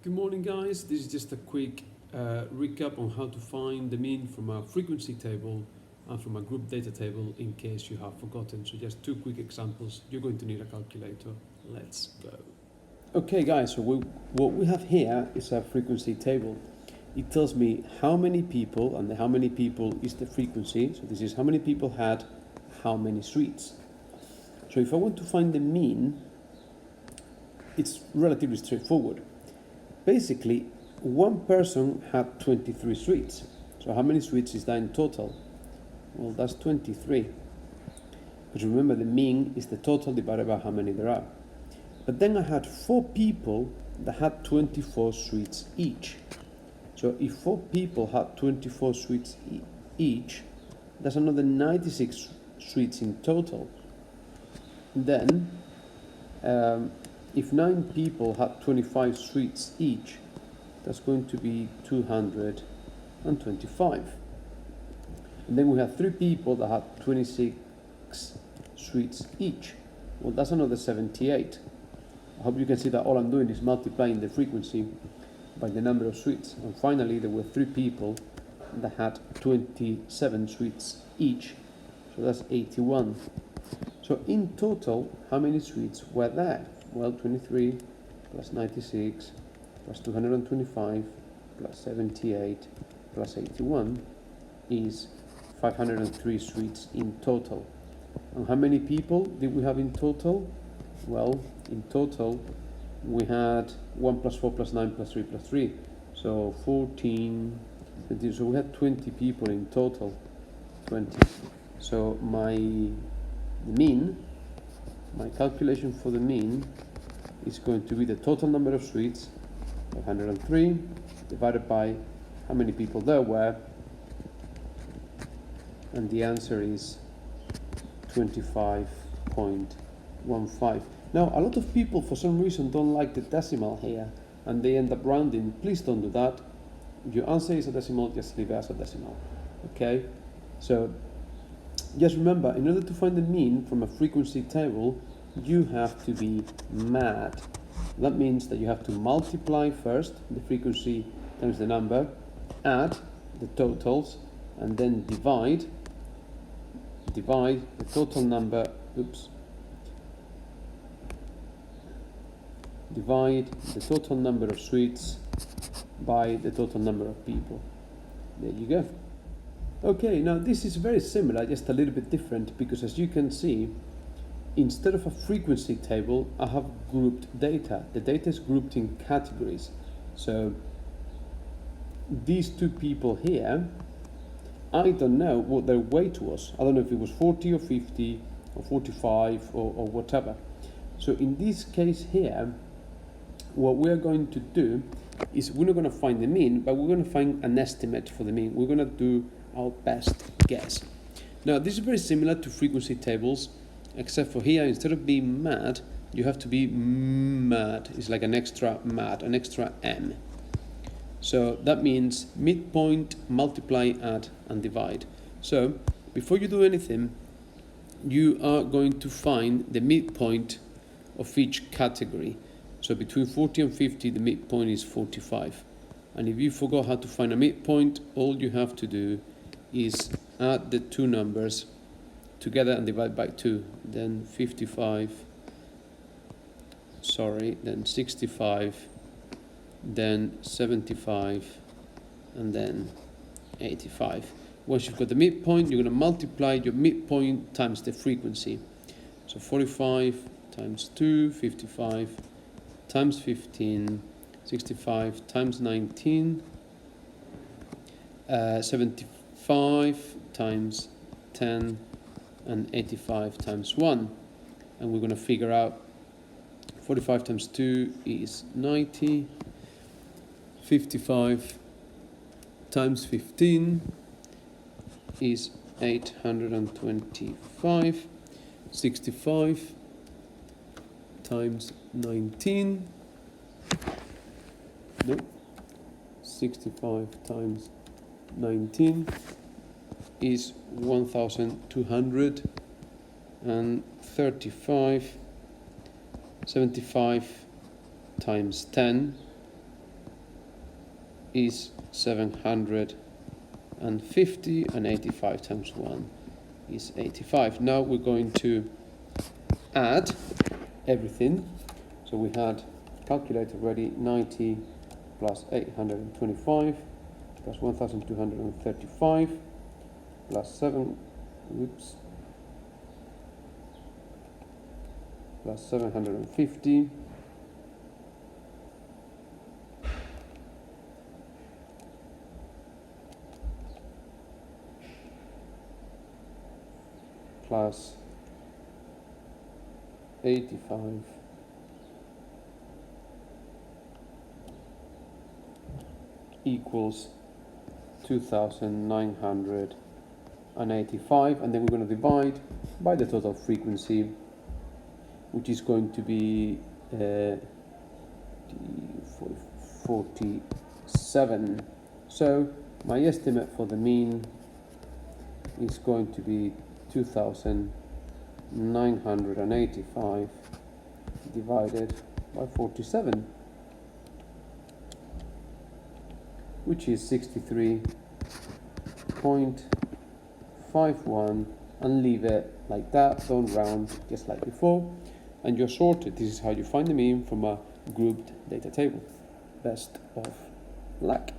Good morning, guys. This is just a quick recap on how to find the mean from a frequency table and from a group data table in case you have forgotten. So just two quick examples. You're going to need a calculator. Let's go. Okay, guys, so what we have here is a frequency table. It tells me how many people, and the how many people is the frequency. So this is how many people had how many streets. So if I want to find the mean, it's relatively straightforward. Basically, one person had 23 streets. So how many streets is that in total? Well, that's 23. Because remember, the mean is the total divided by how many there are. But then I had 4 people that had 24 streets each. So if 4 people had 24 streets each, that's another 96 streets in total. Then, if 9 people had 25 streets each, that's going to be 225. And then we have 3 people that had 26 streets each. Well, that's another 78. I hope you can see that all I'm doing is multiplying the frequency by the number of streets. And finally, there were 3 people that had 27 streets each. So that's 81. So in total, how many streets were there? Well, 23 plus 96 plus 225 plus 78 plus 81 is 503 streets in total. And how many people did we have in total? Well, in total, we had 1 plus 4 plus 9 plus 3 plus 3. So 14, 20, so we had 20 people in total, 20. So my calculation for the mean is going to be the total number of streets, 503, divided by how many people there were, and the answer is 25.15. Now, a lot of people for some reason don't like the decimal here, and they end up rounding. Please don't do that. If your answer is a decimal, just leave it as a decimal. Okay? So just remember, in order to find the mean from a frequency table, you have to be mad. That means that you have to multiply first the frequency times the number, add the totals, and then divide the total number, divide the total number of streets by the total number of people. There you go. Okay, now this is very similar, just a little bit different, because as you can see, instead of a frequency table, I have grouped data. The data is grouped in categories. So these 2 people here, I don't know what their weight was. I don't know if it was 40 or 50 or 45 or whatever. So in this case here, what we're going to do is we're not going to find the mean, but we're going to find an estimate for the mean. We're going to do our best guess. Now, this is very similar to frequency tables, except for here, instead of being mad, you have to be mad. It's like an extra mad, an extra M. So that means midpoint, multiply, add, and divide. So before you do anything, you are going to find the midpoint of each category. So between 40 and 50, the midpoint is 45. And if you forgot how to find a midpoint, all you have to do is add the 2 numbers together and divide by 2. Then 65, then 75, and then 85. Once you've got the midpoint, you're going to multiply your midpoint times the frequency. So 45 times 2, 55 times 15, 65 times 19, 75 times 10, and 85 times 1. And we're going to figure out 45 times 2 is 90, 55 times 15 is 825, 65 times 19, 65 times 19 is 1235, 75 times 10 is 750, and 85 times 1 is 85. Now we're going to add everything. So we had calculated already 90 plus 825 plus 1235 plus 750 plus 85 equals 2985, and then we're going to divide by the total frequency, which is going to be 47. So my estimate for the mean is going to be 2985 divided by 47, which is 63.51, and leave it like that, don't round, just like before, and you're sorted. This is how you find the mean from a grouped data table. Best of luck.